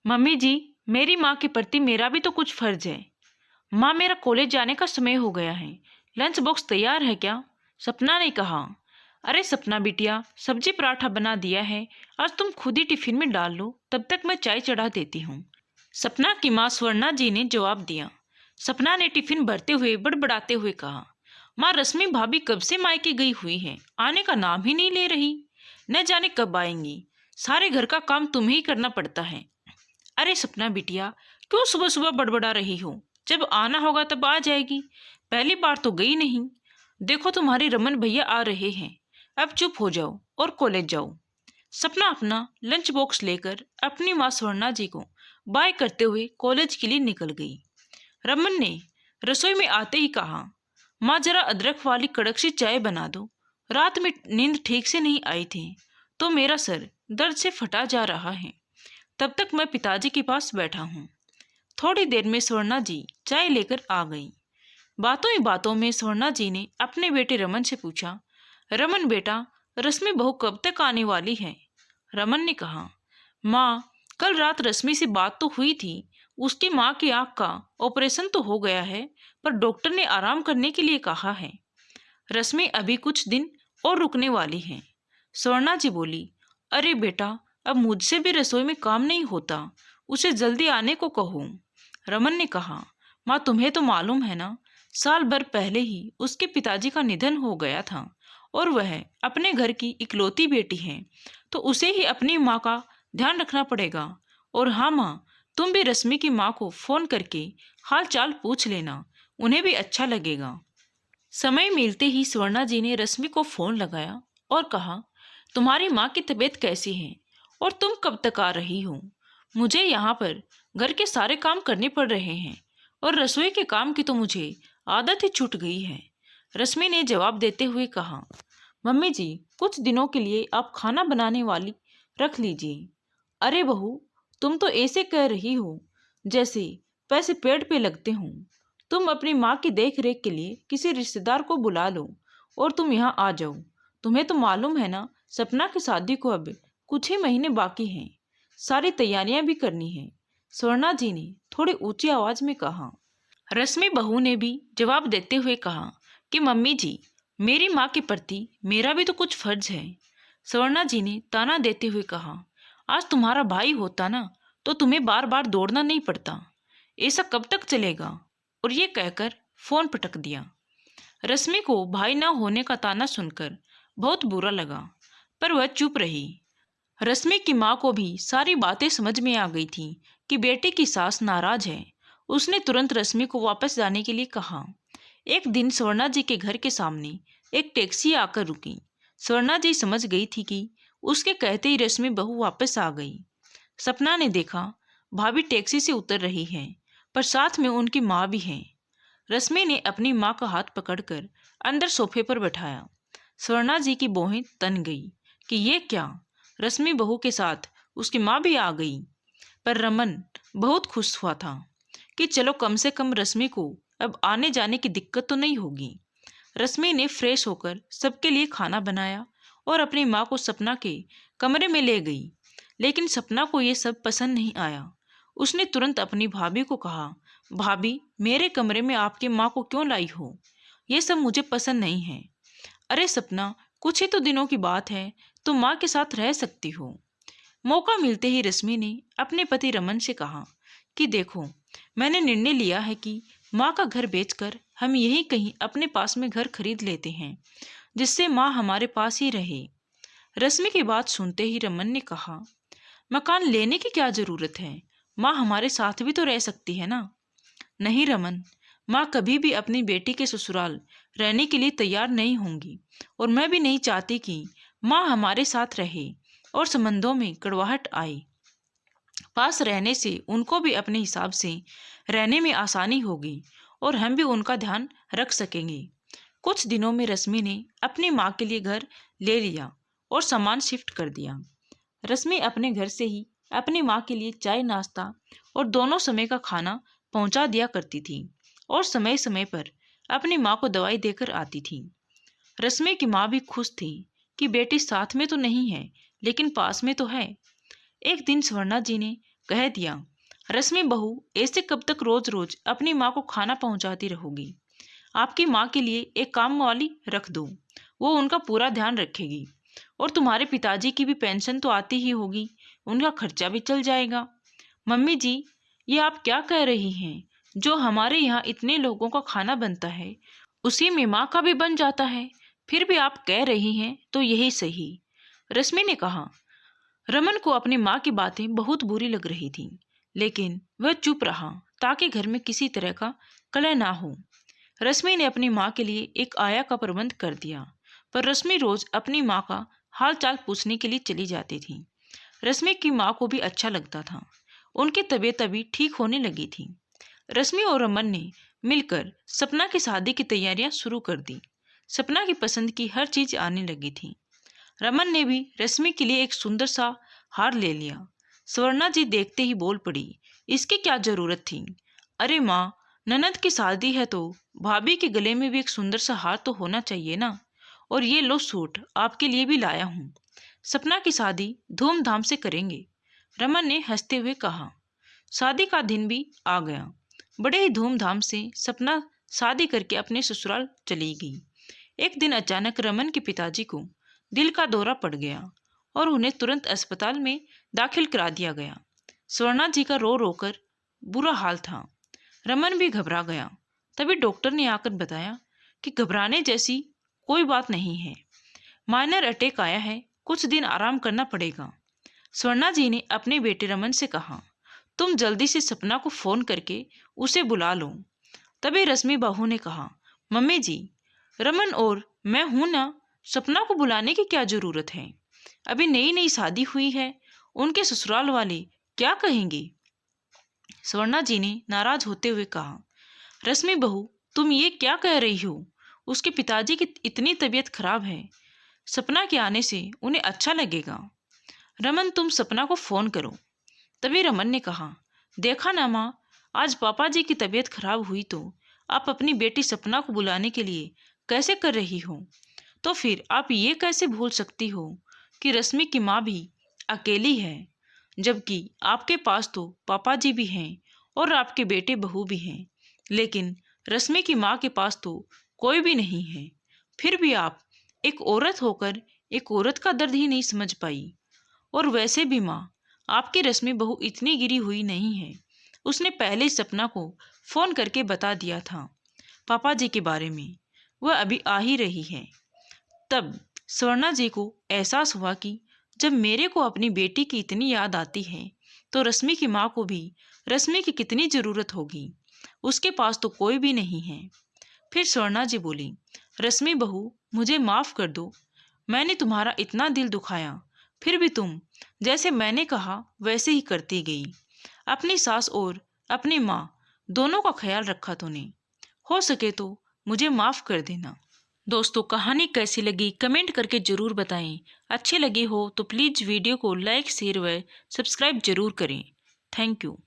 Mummy जी, मेरी माँ के प्रति मेरा भी तो कुछ फर्ज है। माँ, मेरा कॉलेज जाने का समय हो गया है। लंच बॉक्स तैयार है क्या? सपना ने कहा। अरे सपना बिटिया, सब्जी पराठा बना दिया है। आज तुम खुद ही टिफिन में डाल लो, तब तक मैं चाय चढ़ा देती हूँ। सपना की माँ स्वर्णा जी ने जवाब दिया। सपना ने टिफिन भरते हुए बड़बड़ाते हुए कहा, माँ, रश्मि भाभी कब से मायके गई हुई है, आने का नाम ही नहीं ले रही। न जाने कब आएंगी। सारे घर का काम तुम्हें ही करना पड़ता है। अरे सपना बिटिया, क्यों सुबह सुबह बड़बड़ा रही हो? जब आना होगा तब आ जाएगी। पहली बार तो गई नहीं। देखो तुम्हारे रमन भैया आ रहे हैं। अब चुप हो जाओ और कॉलेज जाओ। सपना अपना लंच बॉक्स लेकर अपनी माँ स्वर्णा जी को बाय करते हुए कॉलेज के लिए निकल गई। रमन ने रसोई में आते ही कहा, माँ, जरा अदरक वाली कड़क सी चाय बना दो। रात में नींद ठीक से नहीं आई थी तो मेरा सर दर्द से फटा जा रहा है। तब तक मैं पिताजी के पास बैठा हूँ। थोड़ी देर में स्वर्णा जी चाय लेकर आ गई। बातों ही बातों में स्वर्णा जी ने अपने बेटे रमन से पूछा, रमन बेटा, रश्मि बहू कब तक आने वाली है? रमन ने कहा, माँ, कल रात रश्मि से बात तो हुई थी। उसकी माँ की आँख का ऑपरेशन तो हो गया है, पर डॉक्टर ने आराम करने के लिए कहा है। रश्मि अभी कुछ दिन और रुकने वाली है। स्वर्णा जी बोली, अरे बेटा, अब मुझसे भी रसोई में काम नहीं होता। उसे जल्दी आने को कहो। रमन ने कहा, माँ, तुम्हें तो मालूम है ना, साल भर पहले ही उसके पिताजी का निधन हो गया था और वह अपने घर की इकलौती बेटी है, तो उसे ही अपनी माँ का ध्यान रखना पड़ेगा। और हाँ माँ, तुम भी रश्मि की माँ को फोन करके हाल चाल पूछ लेना, उन्हें भी अच्छा लगेगा। समय मिलते ही स्वर्णा जी ने रश्मि को फोन लगाया और कहा, तुम्हारी माँ की तबीयत कैसी है और तुम कब तक आ रही हो? मुझे यहाँ पर घर के सारे काम करने पड़ रहे हैं और रसोई के काम की तो मुझे आदत ही छूट गई है। रश्मि ने जवाब देते हुए कहा, मम्मी जी, कुछ दिनों के लिए आप खाना बनाने वाली रख लीजिए। अरे बहू, तुम तो ऐसे कह रही हो जैसे पैसे पेड़ पे लगते हों। तुम अपनी माँ की देख रेख के लिए किसी रिश्तेदार को बुला लो और तुम यहाँ आ जाओ। तुम्हें तो मालूम है ना, सपना की शादी को अब कुछ ही महीने बाकी हैं। सारी तैयारियां भी करनी है। स्वर्णा जी ने थोड़ी ऊंची आवाज में कहा। रश्मि बहू ने भी जवाब देते हुए कहा कि मम्मी जी, मेरी माँ के प्रति मेरा भी तो कुछ फर्ज है। स्वर्णा जी ने ताना देते हुए कहा, आज तुम्हारा भाई होता ना तो तुम्हें बार बार दौड़ना नहीं पड़ता। ऐसा कब तक चलेगा? और ये कहकर फोन पटक दिया। रश्मि को भाई ना होने का ताना सुनकर बहुत बुरा लगा, पर वह चुप रही। रश्मि की माँ को भी सारी बातें समझ में आ गई थी कि बेटे की सास नाराज है। उसने तुरंत रश्मि को वापस जाने के लिए कहा। एक दिन स्वर्णा जी के घर के सामने एक टैक्सी आकर रुकी। स्वर्णा जी समझ गई थी कि उसके कहते ही रश्मि बहू वापस आ गई। सपना ने देखा, भाभी टैक्सी से उतर रही है, पर साथ में उनकी माँ भी है। रश्मि ने अपनी माँ का हाथ पकड़कर अंदर सोफे पर बैठाया। स्वर्णा जी की भौहें तन गई कि ये क्या, रश्मि बहू के साथ उसकी माँ भी आ गई। पर रमन बहुत खुश हुआ था कि चलो कम से कम रश्मि को अब आने जाने की दिक्कत तो नहीं होगी। रश्मि ने फ्रेश होकर सबके लिए खाना बनाया और अपनी माँ को सपना के कमरे में ले गई। लेकिन सपना को ये सब पसंद नहीं आया। उसने तुरंत अपनी भाभी को कहा, भाभी, मेरे कमरे में आपकी माँ को क्यों लाई हो? ये सब मुझे पसंद नहीं है। अरे सपना, कुछ ही तो दिनों की बात है, तुम माँ के साथ रह सकती हो। मौका मिलते ही रश्मि ने अपने पति रमन से कहा कि देखो, मैंने निर्णय लिया है कि माँ का घर बेचकर हम यहीं कहीं अपने पास में घर खरीद लेते हैं, जिससे माँ हमारे पास ही रहे। रश्मि की बात सुनते ही रमन ने कहा, मकान लेने की क्या जरूरत है? माँ हमारे साथ भी तो रह सकती है ना। नहीं रमन, माँ कभी भी अपनी बेटी के ससुराल रहने के लिए तैयार नहीं होंगी और मैं भी नहीं चाहती कि माँ हमारे साथ रहे और संबंधों में कड़वाहट आए। पास रहने से उनको भी अपने हिसाब से रहने में आसानी होगी और हम भी उनका ध्यान रख सकेंगे। कुछ दिनों में रश्मि ने अपनी माँ के लिए घर ले लिया और सामान शिफ्ट कर दिया। रश्मि अपने घर से ही अपनी माँ के लिए चाय, नाश्ता और दोनों समय का खाना पहुंचा दिया करती थी और समय समय पर अपनी माँ को दवाई देकर आती थी। रश्मि की माँ भी खुश थी कि बेटी साथ में तो नहीं है, लेकिन पास में तो है। एक दिन स्वर्णा जी ने कह दिया, रश्मि बहू, ऐसे कब तक रोज रोज अपनी माँ को खाना पहुंचाती रहोगी? आपकी माँ के लिए एक काम वाली रख दो, वो उनका पूरा ध्यान रखेगी। और तुम्हारे पिताजी की भी पेंशन तो आती ही होगी, उनका खर्चा भी चल जाएगा। मम्मी जी, ये आप क्या कह रही हैं? जो हमारे यहाँ इतने लोगों का खाना बनता है, उसी में माँ का भी बन जाता है। फिर भी आप कह रही हैं तो यही सही। रश्मि ने कहा। रमन को अपनी माँ की बातें बहुत बुरी लग रही थीं, लेकिन वह चुप रहा ताकि घर में किसी तरह का कलह ना हो। रश्मि ने अपनी माँ के लिए एक आया का प्रबंध कर दिया, पर रश्मि रोज अपनी माँ का हाल चाल पूछने के लिए चली जाती थी। रश्मि की माँ को भी अच्छा लगता था, उनकी तबीयत अभी ठीक होने लगी थी। रश्मि और रमन ने मिलकर सपना की शादी की तैयारियां शुरू कर दी। सपना की पसंद की हर चीज आने लगी थी। रमन ने भी रश्मि के लिए एक सुंदर सा हार ले लिया। स्वर्णा जी देखते ही बोल पड़ी, इसकी क्या जरूरत थी? अरे माँ, ननद की शादी है तो भाभी के गले में भी एक सुंदर सा हार तो होना चाहिए ना। और ये लो सूट आपके लिए भी लाया हूँ, सपना की शादी धूमधाम से करेंगे, रमन ने हंसते हुए कहा। शादी का दिन भी आ गया। बड़े ही धूमधाम से सपना शादी करके अपने ससुराल चली गई। एक दिन अचानक रमन के पिताजी को दिल का दौरा पड़ गया और उन्हें तुरंत अस्पताल में दाखिल करा दिया गया। स्वर्णा जी का रो रोकर बुरा हाल था। रमन भी घबरा गया। तभी डॉक्टर ने आकर बताया कि घबराने जैसी कोई बात नहीं है, माइनर अटैक आया है, कुछ दिन आराम करना पड़ेगा। स्वर्णा जी ने अपने बेटे रमन से कहा, तुम जल्दी से सपना को फोन करके उसे बुला लो। तभी रश्मि बहू ने कहा, मम्मी जी, रमन और मैं हूं ना, सपना को बुलाने की क्या जरूरत है? अभी नई नई शादी हुई है, उनके ससुराल वाले क्या कहेंगे? स्वर्णा जी ने नाराज होते हुए कहा, रश्मि बहू, तुम ये क्या कह रही हो? उसके पिताजी की इतनी तबीयत खराब है, सपना के आने से उन्हें अच्छा लगेगा। रमन, तुम सपना को फोन करो। तभी रमन ने कहा, देखा ना माँ, आज पापा जी की तबीयत खराब हुई तो आप अपनी बेटी सपना को बुलाने के लिए कैसे कर रही हो? तो फिर आप ये कैसे भूल सकती हो कि रश्मि की माँ भी अकेली है, जबकि आपके पास तो पापा जी भी हैं और आपके बेटे बहू भी हैं, लेकिन रश्मि की माँ के पास तो कोई भी नहीं है। फिर भी आप एक औरत होकर एक औरत का दर्द ही नहीं समझ पाई। और वैसे भी माँ, आपकी रश्मि बहू इतनी गिरी हुई नहीं है, उसने पहले ही सपना को फोन करके बता दिया था पापा जी के बारे में, वह अभी आ ही रही है। तब स्वर्णा जी को एहसास हुआ कि जब मेरे को अपनी बेटी की इतनी याद आती है तो रश्मि की माँ को भी रश्मि की कितनी जरूरत होगी, उसके पास तो कोई भी नहीं है। फिर स्वर्णा जी बोली, रश्मि बहू, मुझे माफ कर दो, मैंने तुम्हारा इतना दिल दुखाया, फिर भी तुम जैसे मैंने कहा वैसे ही करती गई। अपनी सास और अपनी माँ दोनों का ख्याल रखा तूने, हो सके तो मुझे माफ कर देना। दोस्तों, कहानी कैसी लगी कमेंट करके जरूर बताएं। अच्छी लगी हो तो प्लीज़ वीडियो को लाइक, शेयर व सब्सक्राइब जरूर करें। Thank you.